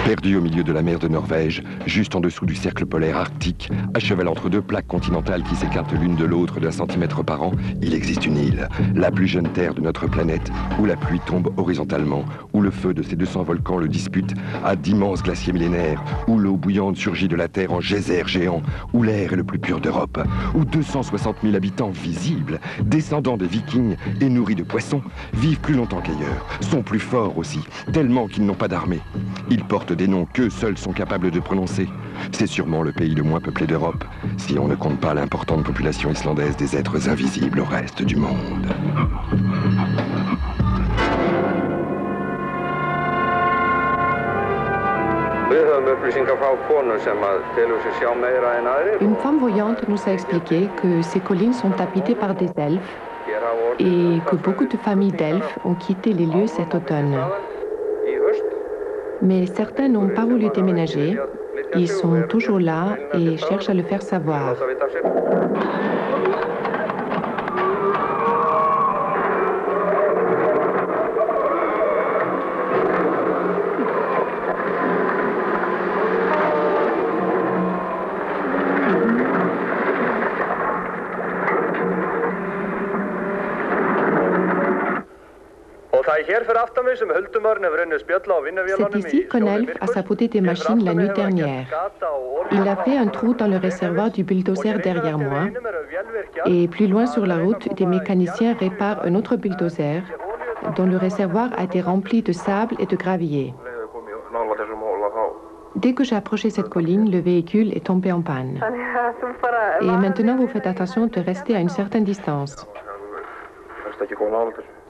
Perdu au milieu de la mer de Norvège, juste en dessous du cercle polaire arctique, à cheval entre deux plaques continentales qui s'écartent l'une de l'autre d'un centimètre par an, il existe une île, la plus jeune terre de notre planète, où la pluie tombe horizontalement, où le feu de ces 200 volcans le dispute à d'immenses glaciers millénaires, où l'eau bouillante surgit de la terre en geyser géant, où l'air est le plus pur d'Europe, où 260 000 habitants visibles, descendants des Vikings et nourris de poissons, vivent plus longtemps qu'ailleurs, sont plus forts aussi, tellement qu'ils n'ont pas d'armée. Ils portent des noms qu'eux seuls sont capables de prononcer. C'est sûrement le pays le moins peuplé d'Europe, si on ne compte pas l'importante population islandaise des êtres invisibles au reste du monde. Une femme voyante nous a expliqué que ces collines sont habitées par des elfes et que beaucoup de familles d'elfes ont quitté les lieux cet automne. Mais certains n'ont pas voulu déménager. Ils sont toujours là et cherchent à le faire savoir. C'est ici qu'un elfe a saboté des machines la nuit dernière. Il a fait un trou dans le réservoir du bulldozer derrière moi. Et plus loin sur la route, des mécaniciens réparent un autre bulldozer dont le réservoir a été rempli de sable et de gravier. Dès que j'ai approché cette colline, le véhicule est tombé en panne. Et maintenant, vous faites attention de rester à une certaine distance.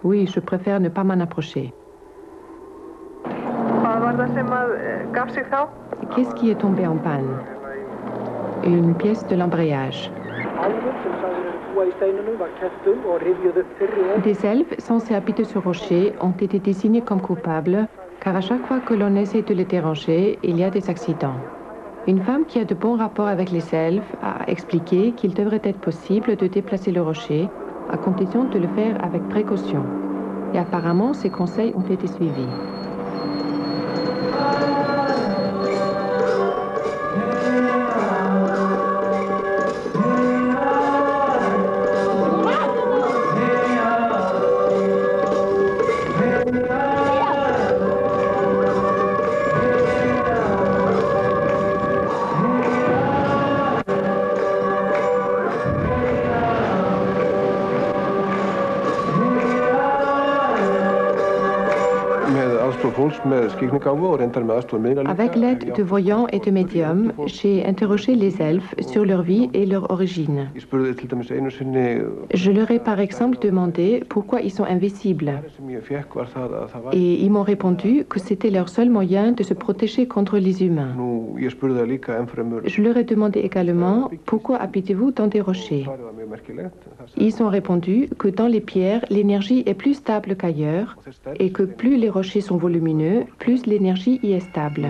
Oui, je préfère ne pas m'en approcher. Qu'est-ce qui est tombé en panne? Une pièce de l'embrayage. Des elfes censés habiter ce rocher ont été désignés comme coupables, car à chaque fois que l'on essaie de les déranger, il y a des accidents. Une femme qui a de bons rapports avec les elfes a expliqué qu'il devrait être possible de déplacer le rocher, à condition de le faire avec précaution. Et apparemment, ces conseils ont été suivis. Avec l'aide de voyants et de médiums, j'ai interrogé les elfes sur leur vie et leur origine. Je leur ai par exemple demandé pourquoi ils sont invisibles. Et ils m'ont répondu que c'était leur seul moyen de se protéger contre les humains. Je leur ai demandé également pourquoi habitez-vous dans des rochers. Ils ont répondu que dans les pierres, l'énergie est plus stable qu'ailleurs et que plus les rochers sont volumineux, plus l'énergie y est stable.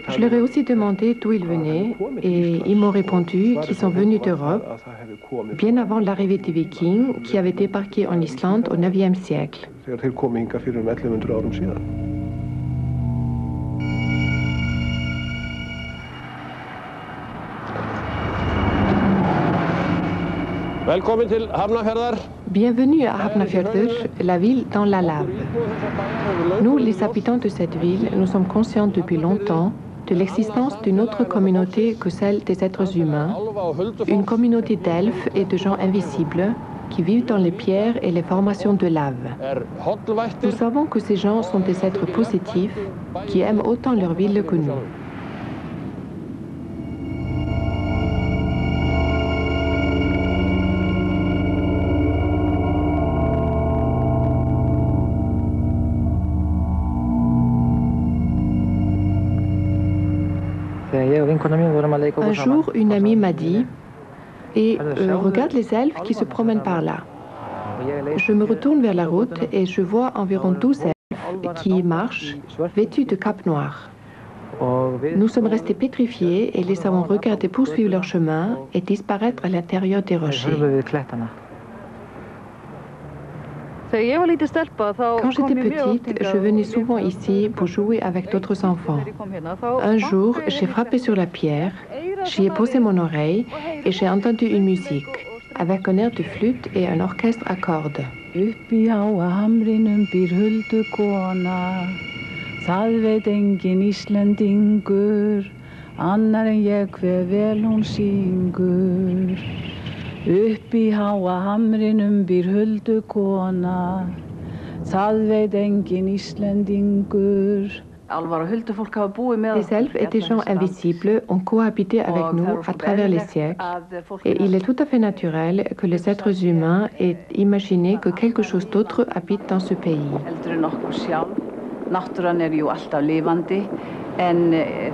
Je leur ai aussi demandé d'où ils venaient et ils m'ont répondu qu'ils sont venus d'Europe bien avant l'arrivée des Vikings qui avaient débarqué en Islande au IXe siècle. Bienvenue à Hafnarfjörður, la ville dans la lave. Nous, les habitants de cette ville, nous sommes conscients depuis longtemps de l'existence d'une autre communauté que celle des êtres humains, une communauté d'elfes et de gens invisibles qui vivent dans les pierres et les formations de lave. Nous savons que ces gens sont des êtres positifs qui aiment autant leur ville que nous. Un jour, une amie m'a dit « regarde les elfes qui se promènent par là ». Je me retourne vers la route et je vois environ 12 elfes qui marchent, vêtus de capes noires. Nous sommes restés pétrifiés et les avons regardés poursuivre leur chemin et disparaître à l'intérieur des rochers. Quand j'étais petite, je venais souvent ici pour jouer avec d'autres enfants. Un jour, j'ai frappé sur la pierre, j'y ai posé mon oreille et j'ai entendu une musique, avec un air de flûte et un orchestre à cordes. Uppi háa hamrinum býr huldukona, það veit enginn Íslendingur, annar en ég hve vel hún syngur. Uppi háa hamrinum býr huldukona, það veit enginn Íslendingur. Les elfes et des gens invisibles ont cohabité avec nous à travers les siècles et il est tout à fait naturel que les êtres humains aient imaginé que quelque chose d'autre habite dans ce pays.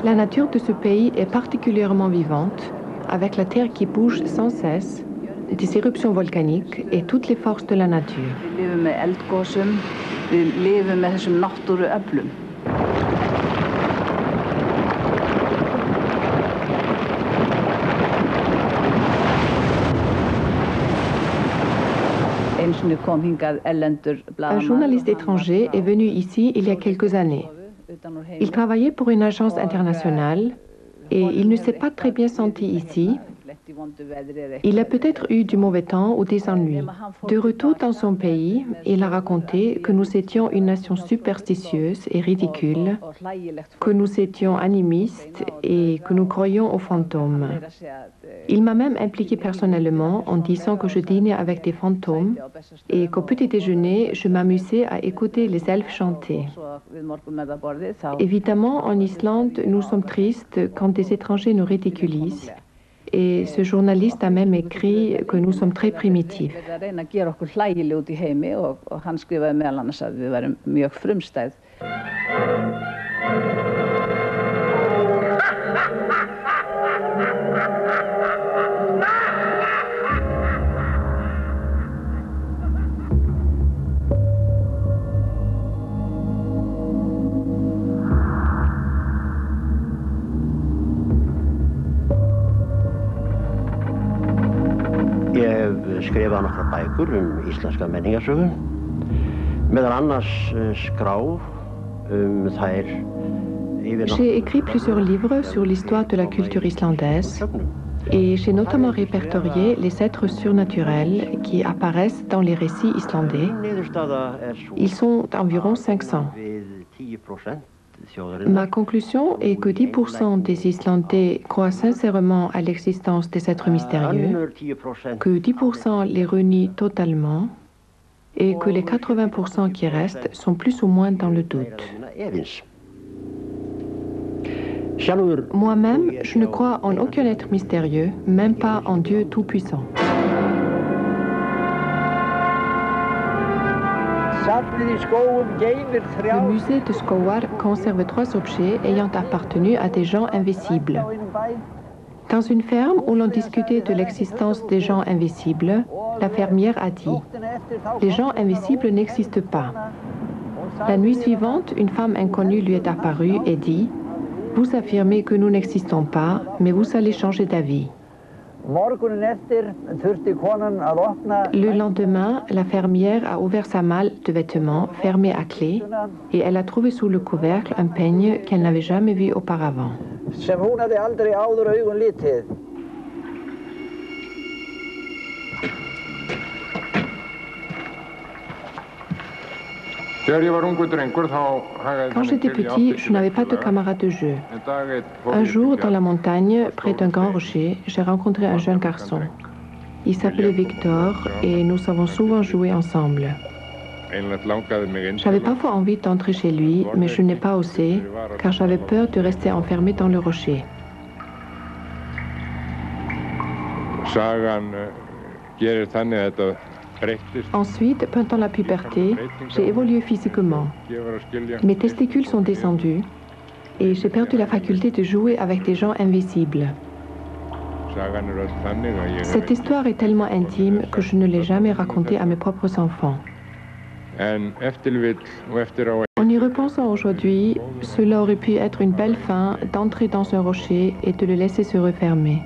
La nature de ce pays est particulièrement vivante, avec la terre qui bouge sans cesse, des éruptions volcaniques et toutes les forces de la nature. Un journaliste étranger est venu ici il y a quelques années. Il travaillait pour une agence internationale et il ne s'est pas très bien senti ici. Il a peut-être eu du mauvais temps ou des ennuis. De retour dans son pays, il a raconté que nous étions une nation superstitieuse et ridicule, que nous étions animistes et que nous croyions aux fantômes. Il m'a même impliqué personnellement en disant que je dînais avec des fantômes et qu'au petit déjeuner, je m'amusais à écouter les elfes chanter. Évidemment, en Islande, nous sommes tristes quand des étrangers nous ridiculisent. Et ce journaliste a même écrit que nous sommes très primitifs. Skrifa nokkrar bækur íslenska menningarsögu, meðal annars skrá þær. J'ai écrit plusieurs livres sur l'histoire de la culture islandaise et j'ai notamment répertorié les êtres surnaturels qui apparaissent dans les récits islandais. Ils sont environ 500. Ma conclusion est que 10% des Islandais croient sincèrement à l'existence des êtres mystérieux, que 10% les renient totalement et que les 80% qui restent sont plus ou moins dans le doute. Moi-même, je ne crois en aucun être mystérieux, même pas en Dieu Tout-Puissant. Le musée de Skógar conserve 3 objets ayant appartenu à des gens invisibles. Dans une ferme où l'on discutait de l'existence des gens invisibles, la fermière a dit « Les gens invisibles n'existent pas ». La nuit suivante, une femme inconnue lui est apparue et dit « Vous affirmez que nous n'existons pas, mais vous allez changer d'avis ». Le lendemain, la fermière a ouvert sa malle de vêtements fermée à clé et elle a trouvé sous le couvercle un peigne qu'elle n'avait jamais vu auparavant. Quand j'étais petit, je n'avais pas de camarades de jeu. Un jour, dans la montagne, près d'un grand rocher, j'ai rencontré un jeune garçon. Il s'appelait Victor et nous avons souvent joué ensemble. J'avais parfois envie d'entrer chez lui, mais je n'ai pas osé, car j'avais peur de rester enfermé dans le rocher. Ensuite, pendant la puberté, j'ai évolué physiquement. Mes testicules sont descendus et j'ai perdu la faculté de jouer avec des gens invisibles. Cette histoire est tellement intime que je ne l'ai jamais racontée à mes propres enfants. En y repensant aujourd'hui, cela aurait pu être une belle fin d'entrer dans un rocher et de le laisser se refermer.